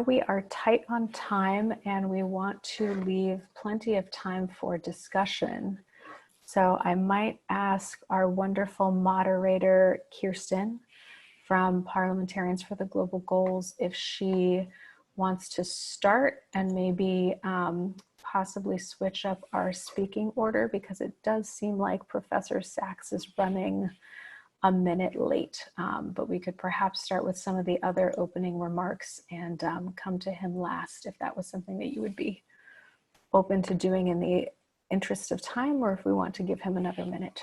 We are tight on time and we want to leave plenty of time for discussion. So I might ask our wonderful moderator, Kirsten, from Parliamentarians for the Global Goals, if she wants to start and maybe possibly switch up our speaking order, because it does seem like Professor Sachs is running a minute late, but we could perhaps start with some of the other opening remarks and come to him last, if that was something that you would be open to doing in the interest of time, or if we want to give him another minute.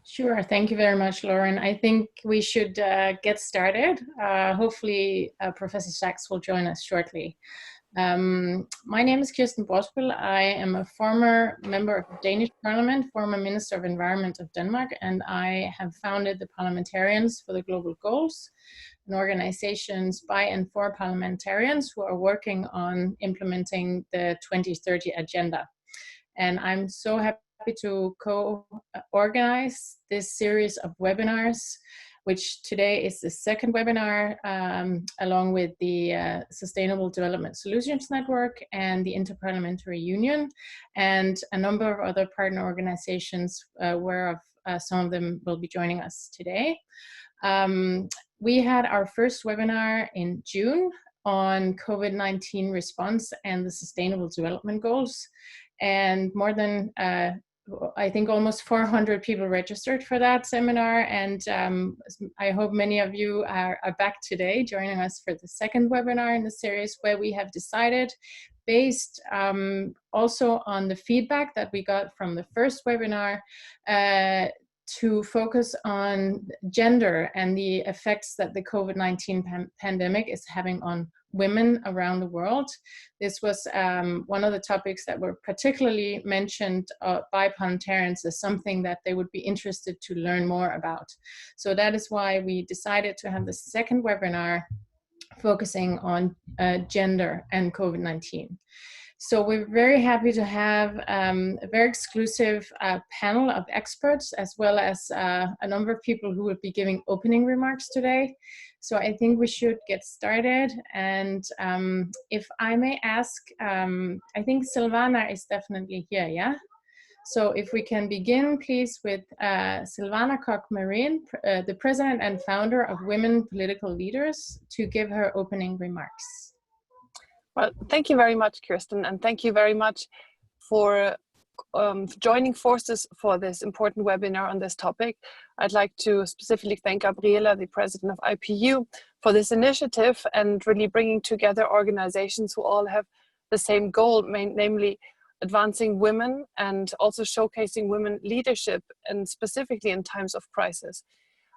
Sure, thank you very much, Lauren. I think we should get started. Hopefully Professor Sachs will join us shortly. My name is Kirsten Brosbøl. I am a former member of the Danish Parliament, former Minister of Environment of Denmark, and I have founded the Parliamentarians for the Global Goals, an organization by and for parliamentarians who are working on implementing the 2030 agenda. And I'm so happy to co-organize this series of webinars, which today is the second webinar, along with the Sustainable Development Solutions Network and the Inter-Parliamentary Union, and a number of other partner organizations, whereof some of them will be joining us today. We had our first webinar in June on COVID-19 response and the Sustainable Development Goals, and more than I think almost 400 people registered for that seminar, and I hope many of you are back today joining us for the second webinar in the series, where we have decided, based also on the feedback that we got from the first webinar, to focus on gender and the effects that the COVID-19 pandemic is having on women around the world. This was one of the topics that were particularly mentioned by parliamentarians as something that they would be interested to learn more about. So that is why we decided to have the second webinar focusing on gender and COVID-19. So we're very happy to have a very exclusive panel of experts, as well as a number of people who will be giving opening remarks today. So I think we should get started. And if I may ask, I think Silvana is definitely here, yeah? So if we can begin, please, with Silvana Koch-Marin, the president and founder of Women Political Leaders, to give her opening remarks. Well, thank you very much, Kirsten, and thank you very much for joining forces for this important webinar on this topic. I'd like to specifically thank Gabriela, the president of IPU, for this initiative and really bringing together organizations who all have the same goal, namely advancing women and also showcasing women leadership, and specifically in times of crisis.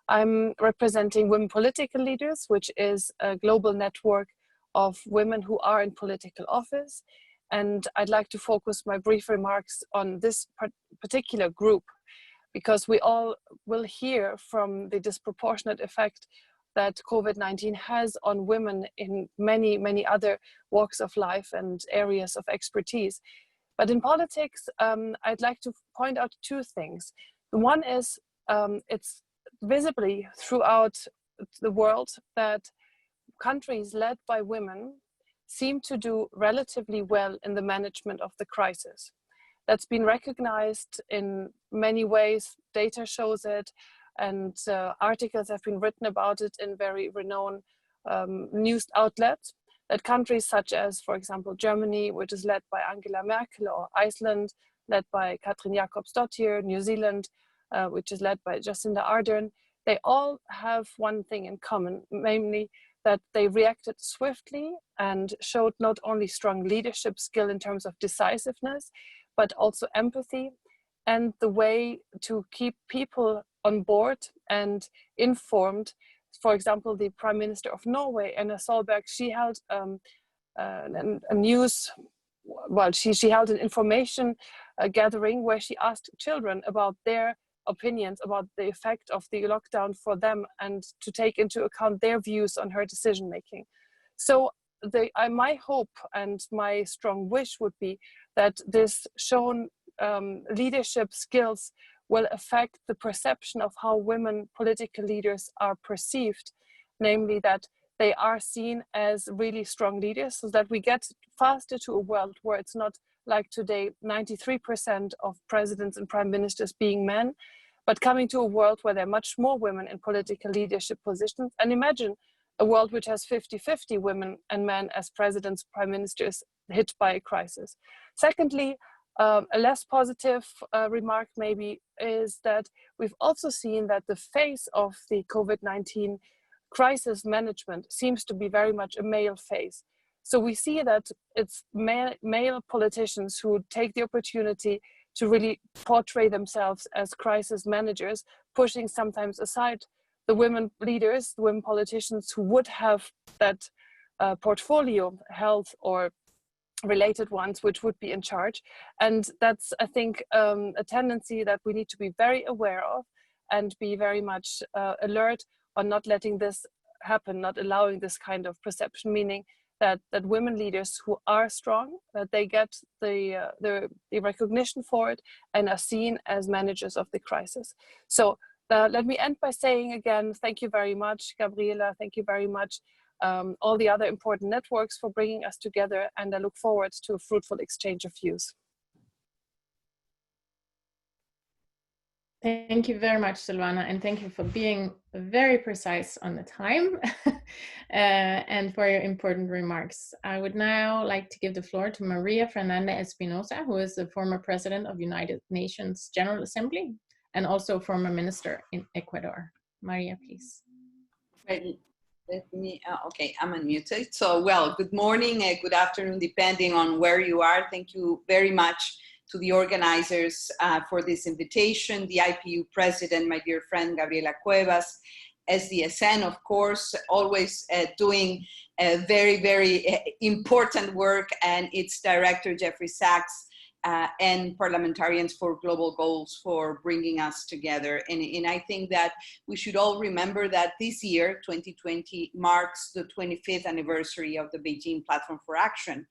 I'm representing Women Political Leaders, which is a global network of women who are in political office. And I'd like to focus my brief remarks on this particular group, because we all will hear from the disproportionate effect that COVID-19 has on women in many, many other walks of life and areas of expertise. But in politics, I'd like to point out two things. One is it's visibly throughout the world that countries led by women seem to do relatively well in the management of the crisis. That's been recognized in many ways. Data shows it, and articles have been written about it in very renowned news outlets, that countries such as, for example, Germany, which is led by Angela Merkel, or Iceland, led by Katrin Jakobsdottir, New Zealand, which is led by Jacinda Ardern, they all have one thing in common, namely that they reacted swiftly and showed not only strong leadership skill in terms of decisiveness, but also empathy and the way to keep people on board and informed. For example, the Prime Minister of Norway, Erna Solberg, she held she held an information gathering where she asked children about their opinions about the effect of the lockdown for them, and to take into account their views on her decision making. So my hope and my strong wish would be that this shown leadership skills will affect the perception of how women political leaders are perceived, namely that they are seen as really strong leaders, so that we get faster to a world where it's not like today, 93% of presidents and prime ministers being men, but coming to a world where there are much more women in political leadership positions. And imagine a world which has 50-50 women and men as presidents, prime ministers hit by a crisis. Secondly, a less positive remark maybe is that we've also seen that the face of the COVID-19 crisis management seems to be very much a male face. So we see that it's male politicians who take the opportunity to really portray themselves as crisis managers, pushing sometimes aside the women leaders, the women politicians who would have that portfolio, health or related ones, which would be in charge. And that's, I think, a tendency that we need to be very aware of and be very much alert on not letting this happen, not allowing this kind of perception, meaning that women leaders who are strong, that they get the recognition for it and are seen as managers of the crisis. So let me end by saying again, thank you very much, Gabriela. Thank you very much, all the other important networks for bringing us together, and I look forward to a fruitful exchange of views. Thank you very much, Silvana, and thank you for being very precise on the time and for your important remarks. I would now like to give the floor to Maria Fernanda Espinosa, who is the former president of United Nations General Assembly and also former minister in Ecuador. Maria, please. Right. Let me, okay, I'm unmuted. So, well, good morning, good afternoon, depending on where you are. Thank you very much to the organizers for this invitation, the IPU president, my dear friend, Gabriela Cuevas, SDSN, of course, always doing very, very important work, and its director, Jeffrey Sachs, and Parliamentarians for Global Goals for bringing us together. And I think that we should all remember that this year, 2020, marks the 25th anniversary of the Beijing Platform for Action,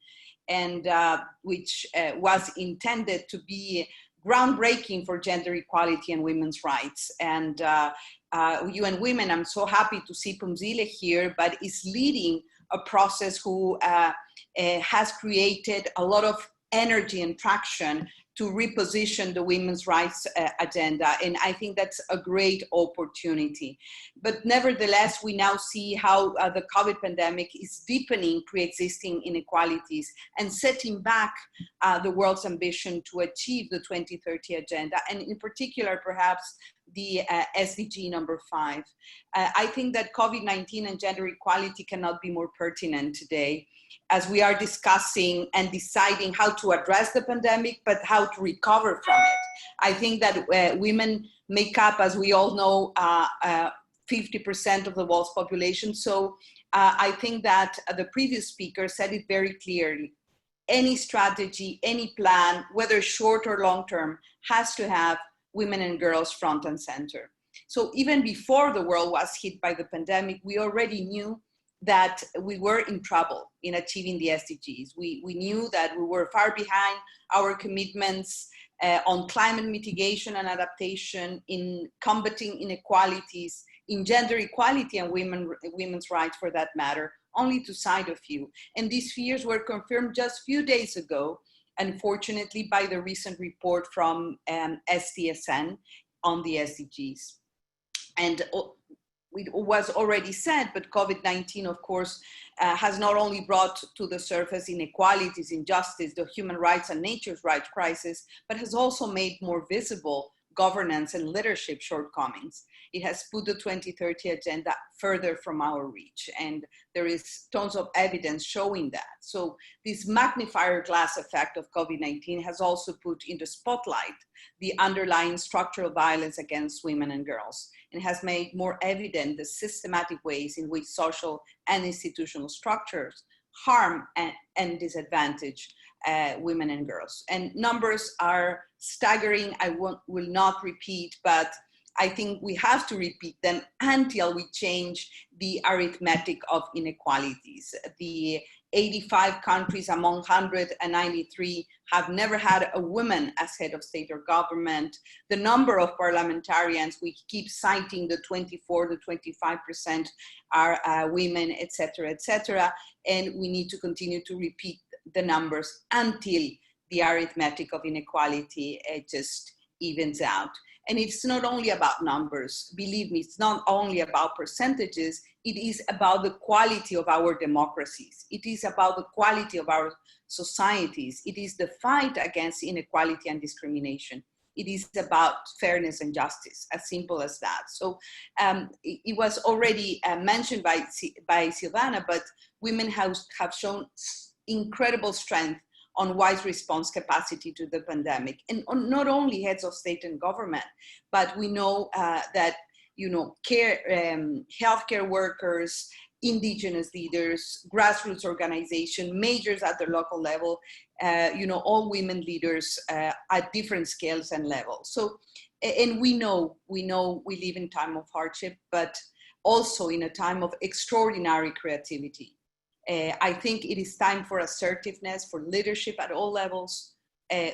and which was intended to be groundbreaking for gender equality and women's rights. And UN Women, I'm so happy to see Pumzile here, but is leading a process who has created a lot of energy and traction to reposition the women's rights agenda. And I think that's a great opportunity. But nevertheless, we now see how the COVID pandemic is deepening pre-existing inequalities and setting back the world's ambition to achieve the 2030 agenda, and in particular, perhaps, the SDG number 5. I think that COVID-19 and gender equality cannot be more pertinent today, as we are discussing and deciding how to address the pandemic, but how to recover from it. I think that women make up, as we all know, 50% of the world's population. So I think that the previous speaker said it very clearly. Any strategy, any plan, whether short or long term, has to have women and girls front and center. So even before the world was hit by the pandemic, we already knew that we were in trouble in achieving the SDGs. We knew that we were far behind our commitments on climate mitigation and adaptation, in combating inequalities, in gender equality and women's rights for that matter, only to cite a few. And these fears were confirmed just a few days ago, unfortunately, by the recent report from SDSN on the SDGs. And it was already said, but COVID-19, of course, has not only brought to the surface inequalities, injustice, the human rights and nature's rights crisis, but has also made more visible governance and leadership shortcomings. It has put the 2030 agenda further from our reach, and there is tons of evidence showing that. So this magnifier glass effect of COVID-19 has also put in the spotlight the underlying structural violence against women and girls, and has made more evident the systematic ways in which social and institutional structures harm and disadvantage women and girls. And numbers are staggering. I will not repeat, but I think we have to repeat them until we change the arithmetic of inequalities. The 85 countries among 193 have never had a woman as head of state or government. The number of parliamentarians, we keep citing the 24 to 25% are women, et cetera, and we need to continue to repeat the numbers until the arithmetic of inequality just evens out. And it's not only about numbers, believe me, it's not only about percentages, it is about the quality of our democracies. It is about the quality of our societies. It is the fight against inequality and discrimination. It is about fairness and justice, as simple as that. So it was already mentioned by Silvana, but women have shown incredible strength on wise response capacity to the pandemic. And not only heads of state and government, but we know that, healthcare workers, indigenous leaders, grassroots organization, majors at the local level, all women leaders at different scales and levels. So, and we know we live in time of hardship, but also in a time of extraordinary creativity. I think it is time for assertiveness, for leadership at all levels.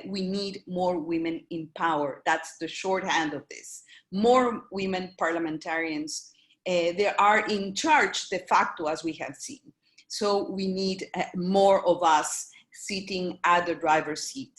We need more women in power. That's the shorthand of this. More women parliamentarians. They are in charge de facto, as we have seen. So we need more of us sitting at the driver's seat.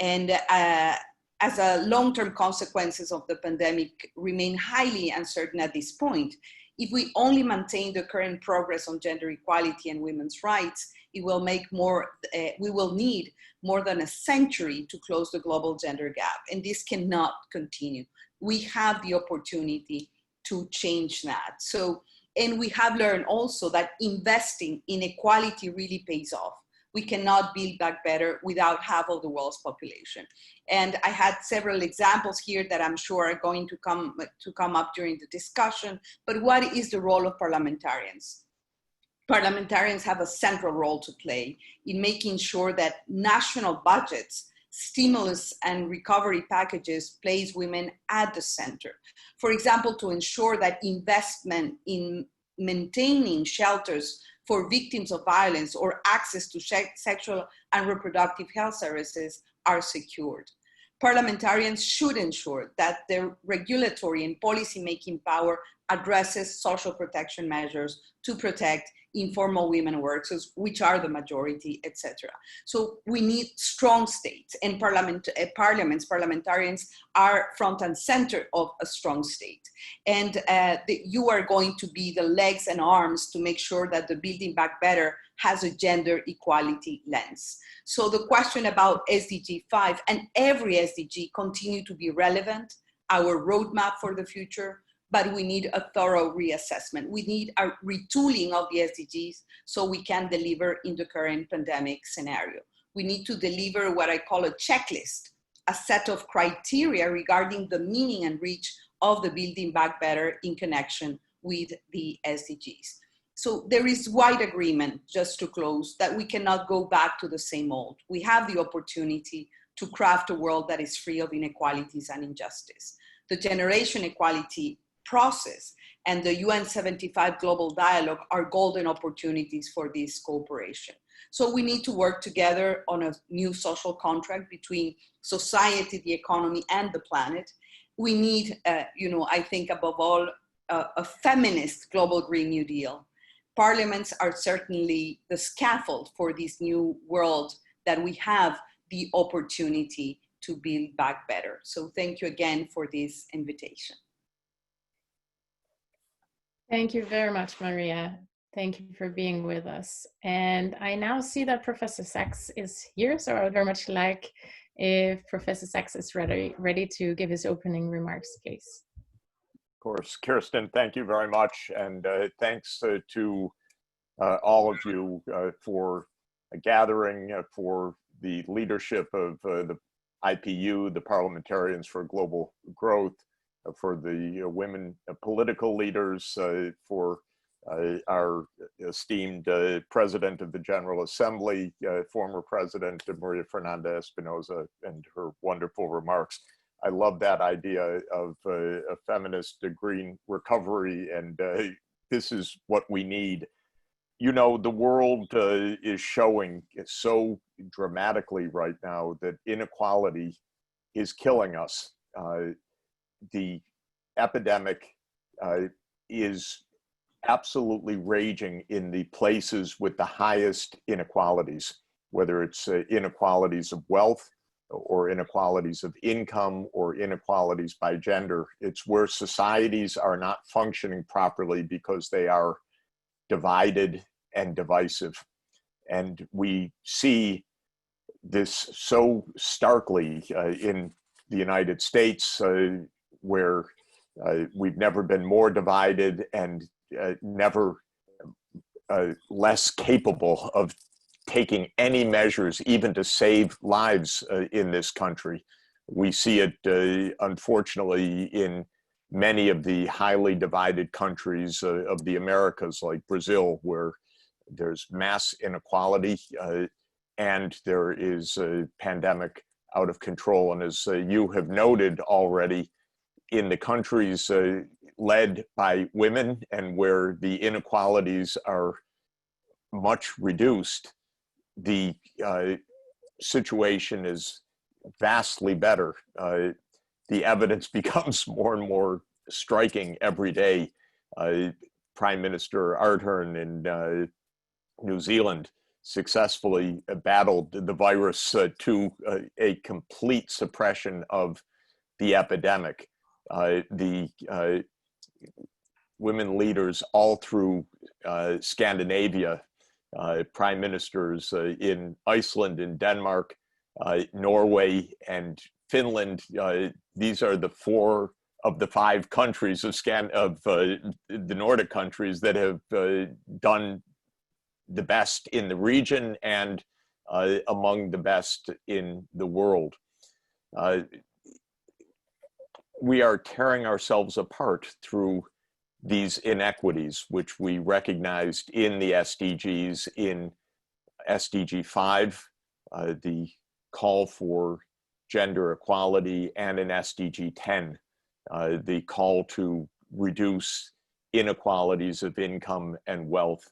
And as a long-term consequences of the pandemic remain highly uncertain at this point, if we only maintain the current progress on gender equality and women's rights, it will make we will need more than a century to close the global gender gap. And this cannot continue. We have the opportunity to change that. So, and we have learned also that investing in equality really pays off. We cannot build back better without half of the world's population. And I had several examples here that I'm sure are going to come up during the discussion, but what is the role of parliamentarians? Parliamentarians have a central role to play in making sure that national budgets, stimulus and recovery packages place women at the center. For example, to ensure that investment in maintaining shelters for victims of violence or access to sexual and reproductive health services are secured. Parliamentarians should ensure that their regulatory and policy-making power addresses social protection measures to protect informal women workers, which are the majority, etc. So we need strong states, and parliamentarians are front and center of a strong state. And you are going to be the legs and arms to make sure that the Building Back Better has a gender equality lens. So the question about SDG 5 and every SDG continue to be relevant, our roadmap for the future, but we need a thorough reassessment. We need a retooling of the SDGs so we can deliver in the current pandemic scenario. We need to deliver what I call a checklist, a set of criteria regarding the meaning and reach of the Building Back Better in connection with the SDGs. So there is wide agreement, just to close, that we cannot go back to the same old. We have the opportunity to craft a world that is free of inequalities and injustice. The generation equality process and the UN 75 Global Dialogue are golden opportunities for this cooperation. So we need to work together on a new social contract between society, the economy, and the planet. We need, I think above all, a feminist global Green New Deal. Parliaments are certainly the scaffold for this new world that we have the opportunity to build back better. So thank you again for this invitation. Thank you very much, Maria. Thank you for being with us. And I now see that Professor Sachs is here, so I would very much like if Professor Sachs is ready to give his opening remarks, please. Of course, Kirsten, thank you very much. And thanks to all of you for gathering, for the leadership of the IPU, the Parliamentarians for Global Growth, for the women political leaders, for our esteemed President of the General Assembly, former President Maria Fernanda Espinosa, and her wonderful remarks. I love that idea of a feminist green recovery, and this is what we need. You know, the world is showing so dramatically right now that inequality is killing us. The epidemic is absolutely raging in the places with the highest inequalities, whether it's inequalities of wealth or inequalities of income or inequalities by gender. It's where societies are not functioning properly because they are divided and divisive. And we see this so starkly in the United States, where we've never been more divided and never less capable of taking any measures even to save lives in this country. We see it, unfortunately, in many of the highly divided countries of the Americas, like Brazil, where there's mass inequality and there is a pandemic out of control. And as you have noted already, in the countries led by women and where the inequalities are much reduced, the situation is vastly better. The evidence becomes more and more striking every day. Prime Minister Ardern in New Zealand successfully battled the virus to a complete suppression of the epidemic. The women leaders all through Scandinavia, prime ministers in Iceland and Denmark, Norway and Finland, these are the 4 of the 5 countries of the Nordic countries that have done the best in the region and among the best in the world. We are tearing ourselves apart through these inequities, which we recognized in the SDGs, in SDG 5, the call for gender equality, and in SDG 10, the call to reduce inequalities of income and wealth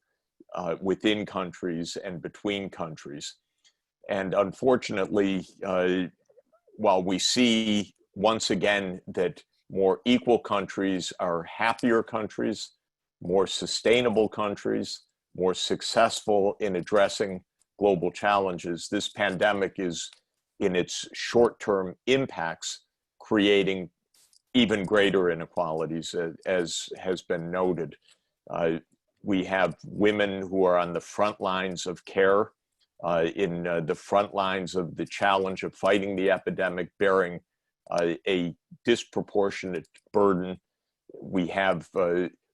within countries and between countries. And unfortunately, while we see once again that more equal countries are happier countries, more sustainable countries, more successful in addressing global challenges, this pandemic is, in its short-term impacts, creating even greater inequalities, as has been noted. We have women who are on the front lines of care, in the front lines of the challenge of fighting the epidemic, bearing a disproportionate burden. We have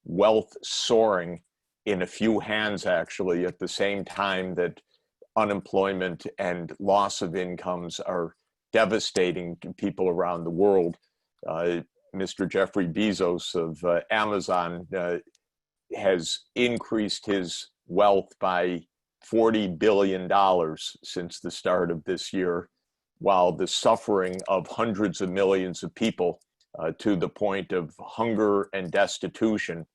wealth soaring in a few hands, actually, at the same time that unemployment and loss of incomes are devastating to people around the world. Mr. Jeffrey Bezos of Amazon has increased his wealth by $40 billion since the start of this year, while the suffering of hundreds of millions of people to the point of hunger and destitution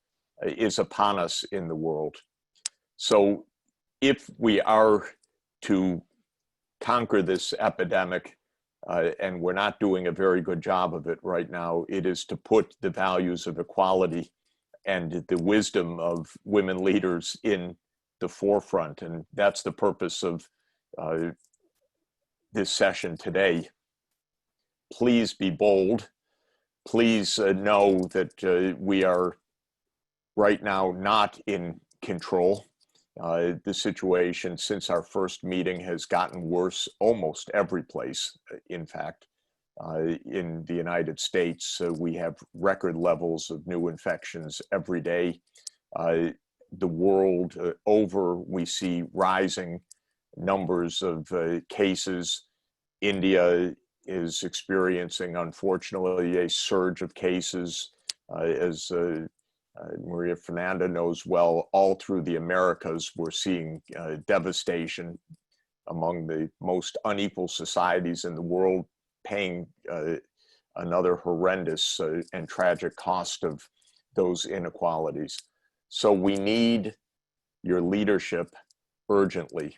is upon us in the world. So if we are to conquer this epidemic, and we're not doing a very good job of it right now, it is to put the values of equality and the wisdom of women leaders in the forefront. And that's the purpose of this session today. Please be bold. Please know that we are right now not in control. The situation since our first meeting has gotten worse almost every place. In fact, in the United States, we have record levels of new infections every day. The world over, we see rising numbers of cases. India is experiencing, unfortunately, a surge of cases, as Maria Fernanda knows well. All through the Americas, we're seeing devastation among the most unequal societies in the world, paying another horrendous and tragic cost of those inequalities. So we need your leadership urgently.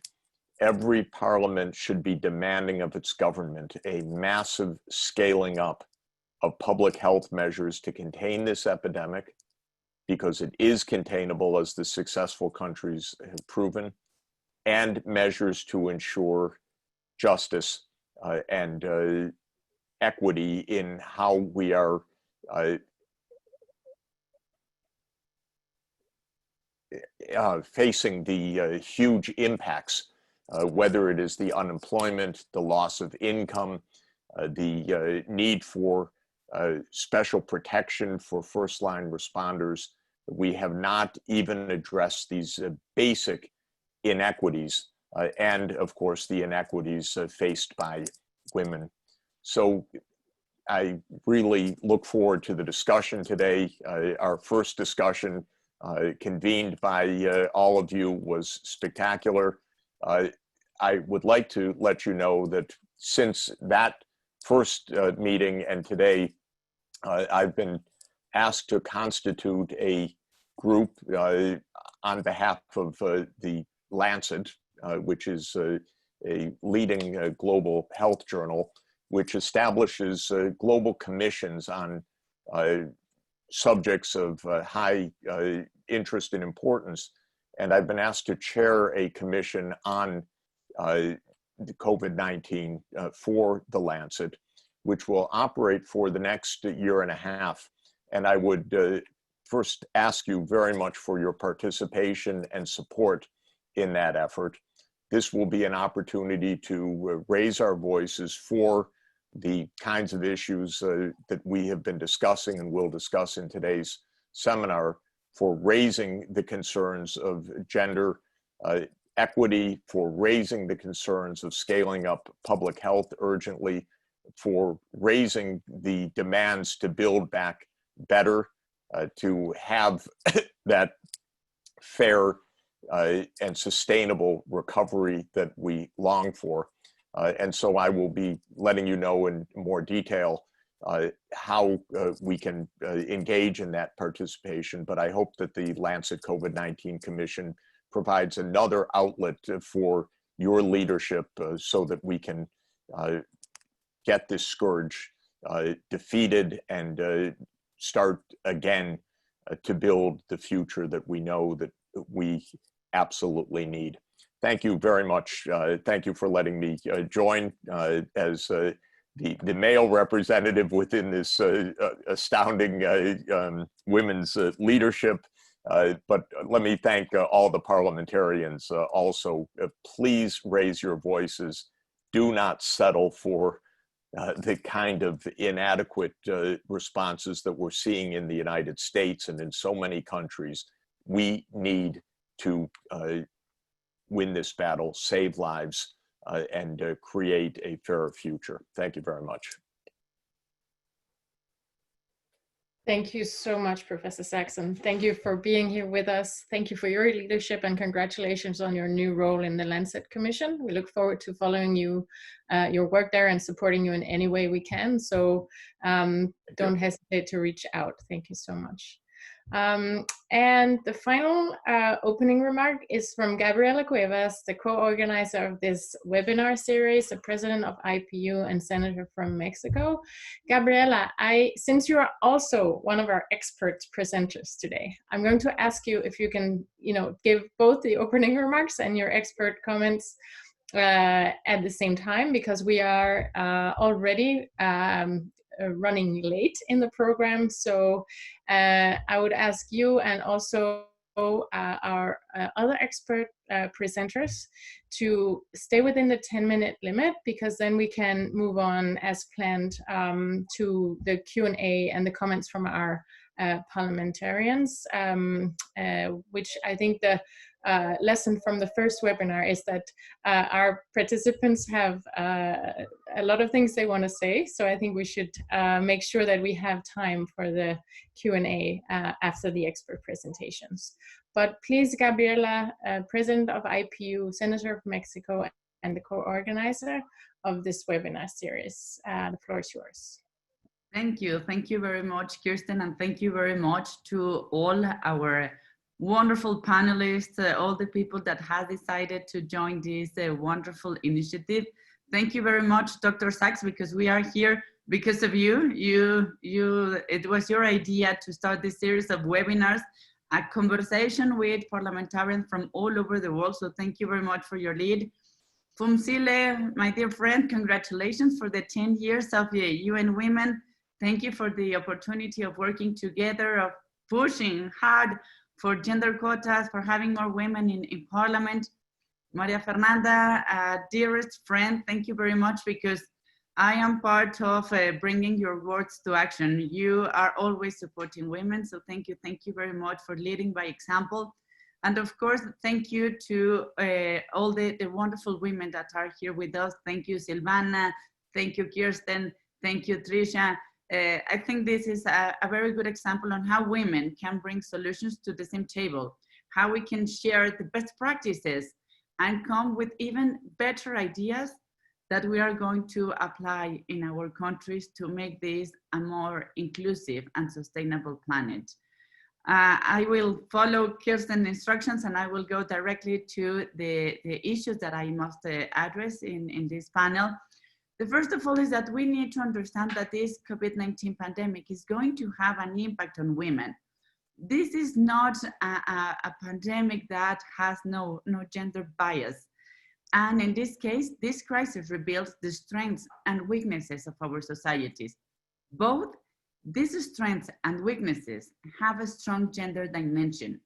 Every parliament should be demanding of its government a massive scaling up of public health measures to contain this epidemic, because it is containable, as the successful countries have proven, and measures to ensure justice and equity in how we are facing the huge impacts, whether it is the unemployment, the loss of income, the need for special protection for first-line responders. We have not even addressed these basic inequities and, of course, the inequities faced by women. So I really look forward to the discussion today. Our first discussion convened by all of you was spectacular. I would like to let you know that since that first meeting and today, I've been asked to constitute a group on behalf of the Lancet, which is a leading global health journal, which establishes global commissions on subjects of high interest and importance. And I've been asked to chair a commission on the COVID-19 for the Lancet, which will operate for the next year and a half. And I would first ask you very much for your participation and support in that effort. This will be an opportunity to raise our voices for the kinds of issues that we have been discussing and will discuss in today's seminar, for raising the concerns of gender equity, for raising the concerns of scaling up public health urgently, for raising the demands to build back better, to have that fair and sustainable recovery that we long for. And so I will be letting you know in more detail how we can engage in that participation. But I hope that the Lancet COVID-19 Commission provides another outlet for your leadership so that we can get this scourge defeated and start again to build the future that we know that we absolutely need. Thank you very much. Thank you for letting me join as the male representative within this astounding women's leadership. But let me thank all the parliamentarians also. Please raise your voices. Do not settle for the kind of inadequate responses that we're seeing in the United States and in so many countries. We need to win this battle, save lives, and create a fairer future. Thank you very much. Thank you so much, Professor Saxon. Thank you for being here with us. Thank you for your leadership, and congratulations on your new role in the Lancet Commission. We look forward to following you, your work there, and supporting you in any way we can. So don't hesitate to reach out. Thank you so much. And the final opening remark is from Gabriela Cuevas, the co-organizer of this webinar series, the president of IPU and senator from Mexico. Gabriela, since you are also one of our expert presenters today, I'm going to ask you if you can, give both the opening remarks and your expert comments at the same time, because we are already running late in the program. So I would ask you and also our other expert presenters to stay within the 10-minute limit, because then we can move on as planned to the Q&A and the comments from our parliamentarians, which I think the lesson from the first webinar is that our participants have a lot of things they want to say. So I think we should make sure that we have time for the Q&A after the expert presentations. But please, Gabriela, President of IPU, Senator of Mexico, and the co-organizer of this webinar series, the floor is yours. Thank you. Thank you very much, Kirsten, and thank you very much to all our wonderful panelists, all the people that have decided to join this wonderful initiative. Thank you very much, Dr. Sachs, because we are here because of you. It was your idea to start this series of webinars, a conversation with parliamentarians from all over the world. So thank you very much for your lead. Fumsile, my dear friend, congratulations for the 10 years of UN Women. Thank you for the opportunity of working together, of pushing hard for gender quotas, for having more women in Parliament. Maria Fernanda, dearest friend, thank you very much, because I am part of bringing your words to action. You are always supporting women, so thank you very much for leading by example. And of course, thank you to all the wonderful women that are here with us. Thank you, Silvana. Thank you, Kirsten. Thank you, Tricia. I think this is a very good example on how women can bring solutions to the same table, how we can share the best practices and come with even better ideas that we are going to apply in our countries to make this a more inclusive and sustainable planet. I will follow Kirsten's instructions and I will go directly to the issues that I must address in this panel. The first of all is that we need to understand that this COVID-19 pandemic is going to have an impact on women. This is not a pandemic that has no gender bias. And in this case, this crisis reveals the strengths and weaknesses of our societies. Both these strengths and weaknesses have a strong gender dimension.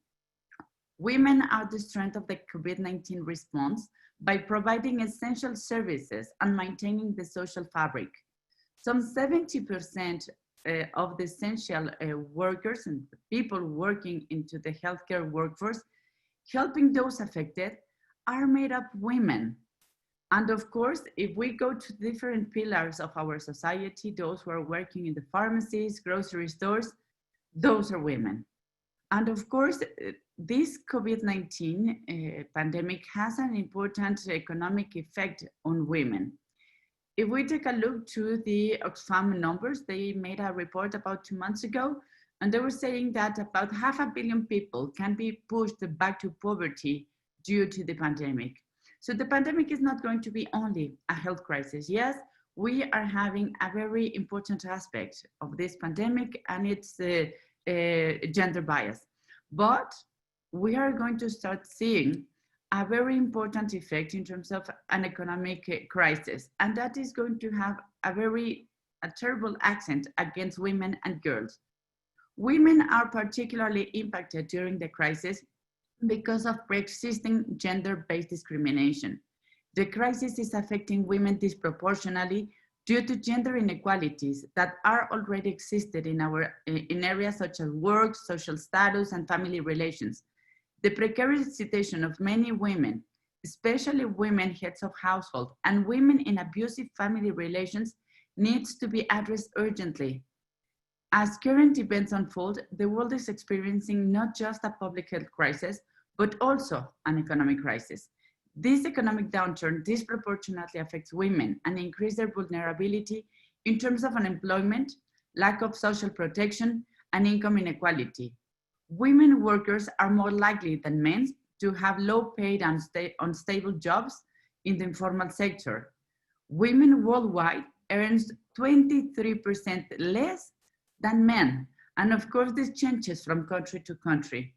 Women are the strength of the COVID-19 response by providing essential services and maintaining the social fabric. Some 70% of the essential workers and people working into the healthcare workforce, helping those affected, are made up women. And of course, if we go to different pillars of our society, those who are working in the pharmacies, grocery stores, those are women. And of course, this COVID-19 pandemic has an important economic effect on women. If we take a look to the Oxfam numbers, they made a report about 2 months ago, and they were saying that about 500 million people can be pushed back to poverty due to the pandemic. So the pandemic is not going to be only a health crisis. Yes, we are having a very important aspect of this pandemic, and it's gender bias. But we are going to start seeing a very important effect in terms of an economic crisis, and that is going to have a terrible accent against women and girls. Women are particularly impacted during the crisis because of preexisting gender-based discrimination. The crisis is affecting women disproportionately due to gender inequalities that are already existed in areas such as work, social status, and family relations. The precarious situation of many women, especially women heads of household and women in abusive family relations, needs to be addressed urgently. As current events unfold, the world is experiencing not just a public health crisis, but also an economic crisis. This economic downturn disproportionately affects women and increases their vulnerability in terms of unemployment, lack of social protection, and income inequality. Women workers are more likely than men to have low-paid and unstable jobs in the informal sector. Women worldwide earn 23% less than men. And of course, this changes from country to country.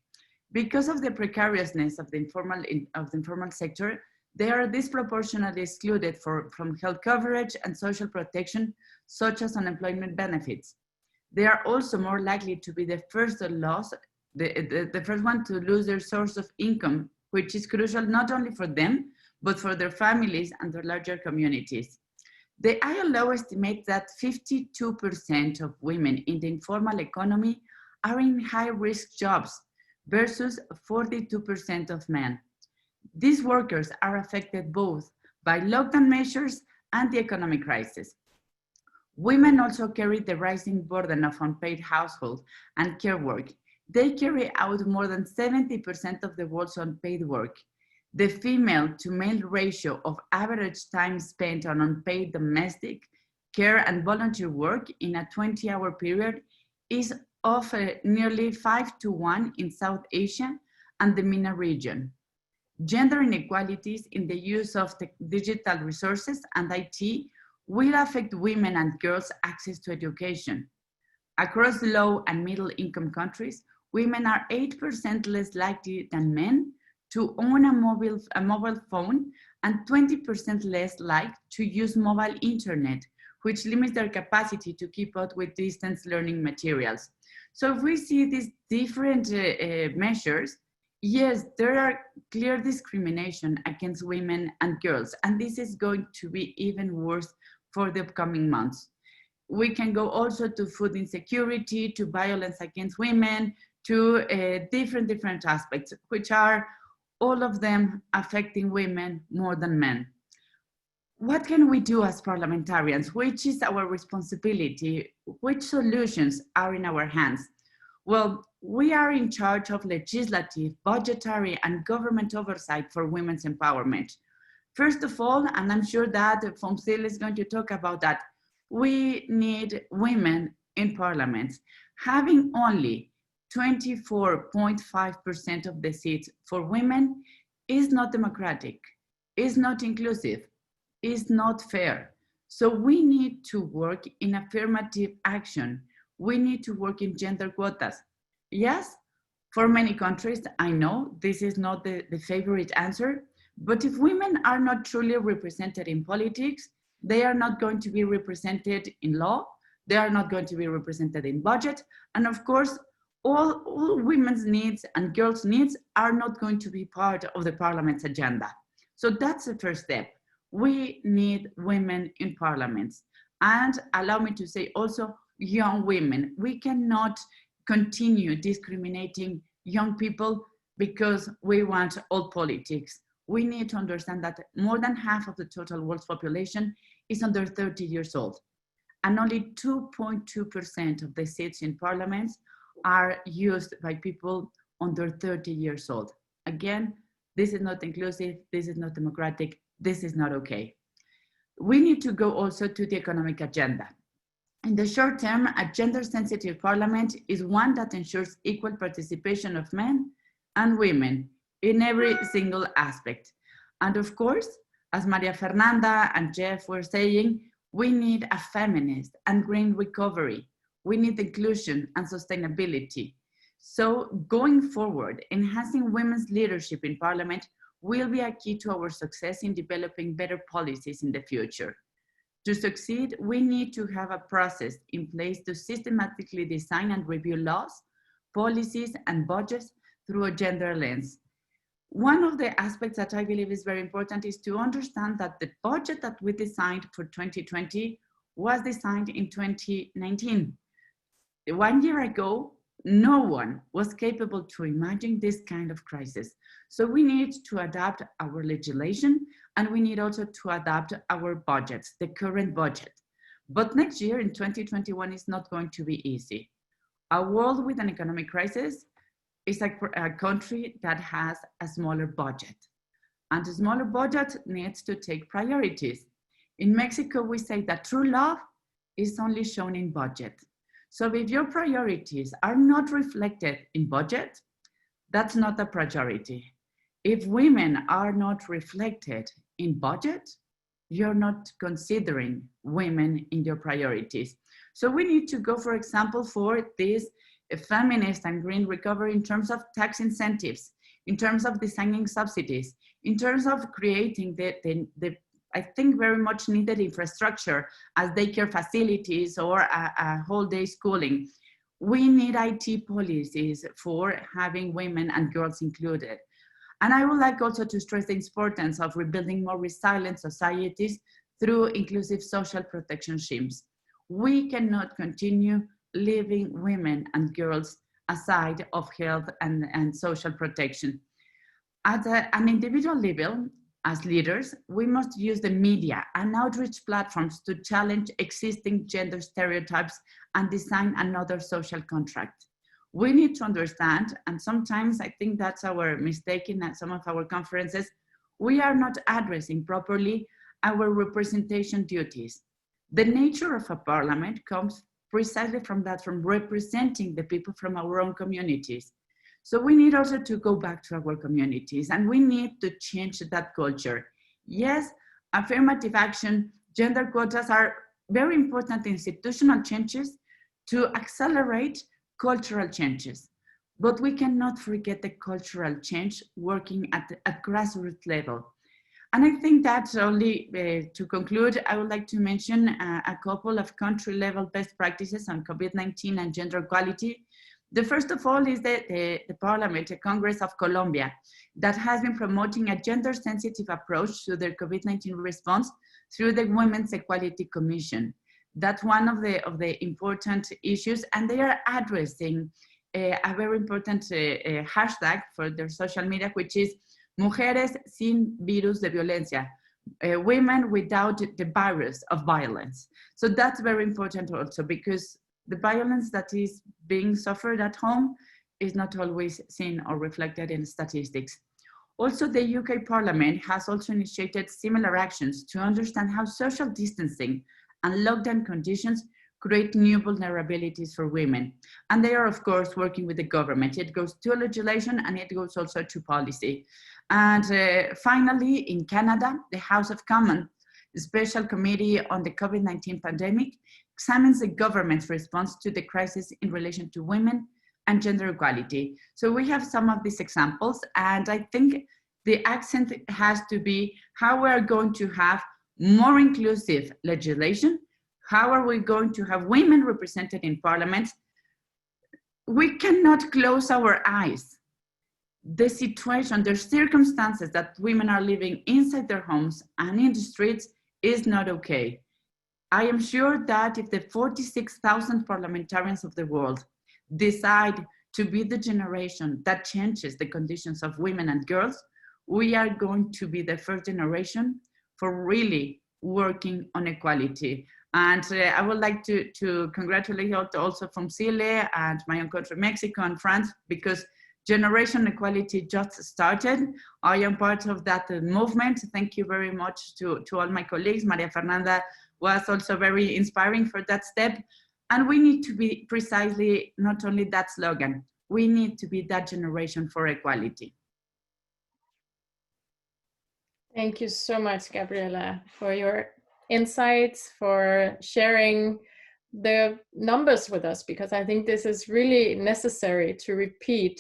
Because of the precariousness of the informal sector, they are disproportionately excluded from health coverage and social protection, such as unemployment benefits. They are also more likely to be the first one to lose their source of income, which is crucial not only for them, but for their families and their larger communities. The ILO estimates that 52% of women in the informal economy are in high-risk jobs, versus 42% of men. These workers are affected both by lockdown measures and the economic crisis. Women also carry the rising burden of unpaid household and care work. They carry out more than 70% of the world's unpaid work. The female to male ratio of average time spent on unpaid domestic care and volunteer work in a 20-hour period is of nearly 5-to-1 in South Asia and the MENA region. Gender inequalities in the use of digital resources and IT will affect women and girls' access to education. Across low and middle income countries, women are 8% less likely than men to own a mobile phone and 20% less likely to use mobile internet, which limits their capacity to keep up with distance learning materials. So if we see these different measures, yes, there are clear discrimination against women and girls, and this is going to be even worse for the upcoming months. We can go also to food insecurity, to violence against women, to different aspects, which are all of them affecting women more than men. What can we do as parliamentarians? Which is our responsibility? Which solutions are in our hands? Well, we are in charge of legislative, budgetary, and government oversight for women's empowerment. First of all, and I'm sure that Fomsil is going to talk about that, we need women in parliaments. Having only 24.5% of the seats for women is not democratic, is not inclusive, is not fair. So we need to work in affirmative action. We need to work in gender quotas. Yes, for many countries, I know this is not the favorite answer, but if women are not truly represented in politics, they are not going to be represented in law, they are not going to be represented in budget, and of course, all women's needs and girls' needs are not going to be part of the parliament's agenda. So that's the first step. We need women in parliaments. And allow me to say also young women. We cannot continue discriminating young people because we want old politics. We need to understand that more than half of the total world's population is under 30 years old. And only 2.2% of the seats in parliaments are used by people under 30 years old. Again, this is not inclusive, this is not democratic, this is not okay. We need to go also to the economic agenda. In the short term, a gender-sensitive parliament is one that ensures equal participation of men and women in every single aspect. And of course, as Maria Fernanda and Jeff were saying, we need a feminist and green recovery. We need inclusion and sustainability. So going forward, enhancing women's leadership in parliament will be a key to our success in developing better policies in the future. To succeed, we need to have a process in place to systematically design and review laws, policies, and budgets through a gender lens. One of the aspects that I believe is very important is to understand that the budget that we designed for 2020 was designed in 2019. 1 year ago, no one was capable to imagine this kind of crisis. So we need to adapt our legislation, and we need also to adapt our budgets, the current budget. But next year in 2021 is not going to be easy. A world with an economic crisis is a country that has a smaller budget. And a smaller budget needs to take priorities. In Mexico, we say that true love is only shown in budget. So if your priorities are not reflected in budget, that's not a priority. If women are not reflected in budget, you're not considering women in your priorities. So we need to go, for example, for this feminist and green recovery in terms of tax incentives, in terms of designing subsidies, in terms of creating the I think very much needed infrastructure as daycare facilities or a whole day schooling. We need IT policies for having women and girls included. And I would like also to stress the importance of rebuilding more resilient societies through inclusive social protection schemes. We cannot continue leaving women and girls aside of health and social protection. At an individual level, as leaders, we must use the media and outreach platforms to challenge existing gender stereotypes and design another social contract. We need to understand, and sometimes I think that's our mistake in some of our conferences, we are not addressing properly our representation duties. The nature of a parliament comes precisely from that, from representing the people from our own communities. So we need also to go back to our communities, and we need to change that culture. Yes, affirmative action, gender quotas are very important institutional changes to accelerate cultural changes. But we cannot forget the cultural change working at grassroots level. And I think that's only, to conclude, I would like to mention a couple of country level best practices on COVID-19 and gender equality. The first of all is the Parliament, the Congress of Colombia, that has been promoting a gender sensitive approach to their COVID-19 response through the Women's Equality Commission. That's one of the important issues, and they are addressing a very important hashtag for their social media, which is Mujeres sin virus de violencia, women without the virus of violence. So that's very important also, because the violence that is being suffered at home is not always seen or reflected in statistics. Also, the UK Parliament has also initiated similar actions to understand how social distancing and lockdown conditions create new vulnerabilities for women. And they are, of course, working with the government. It goes to legislation and it goes also to policy. And finally, in Canada, the House of Commons Special Committee on the COVID-19 pandemic examines the government's response to the crisis in relation to women and gender equality. So we have some of these examples, and I think the accent has to be how we are going to have more inclusive legislation. How are we going to have women represented in parliament? We cannot close our eyes. The situation, the circumstances that women are living inside their homes and in the streets is not okay. I am sure that if the 46,000 parliamentarians of the world decide to be the generation that changes the conditions of women and girls, we are going to be the first generation for really working on equality. And I would like to congratulate you also from Chile and my own country, Mexico and France, because Generation Equality just started. I am part of that movement. Thank you very much to all my colleagues. Maria Fernanda was also very inspiring for that step. And we need to be precisely not only that slogan, we need to be that generation for equality. Thank you so much, Gabriela, for your insights, for sharing the numbers with us, because I think this is really necessary to repeat,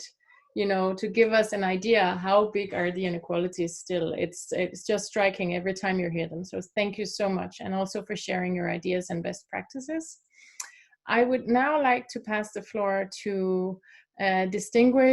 you know, to give us an idea how big are the inequalities still. It's just striking every time you hear them. So thank you so much, and also for sharing your ideas and best practices. I would now like to pass the floor to distinguished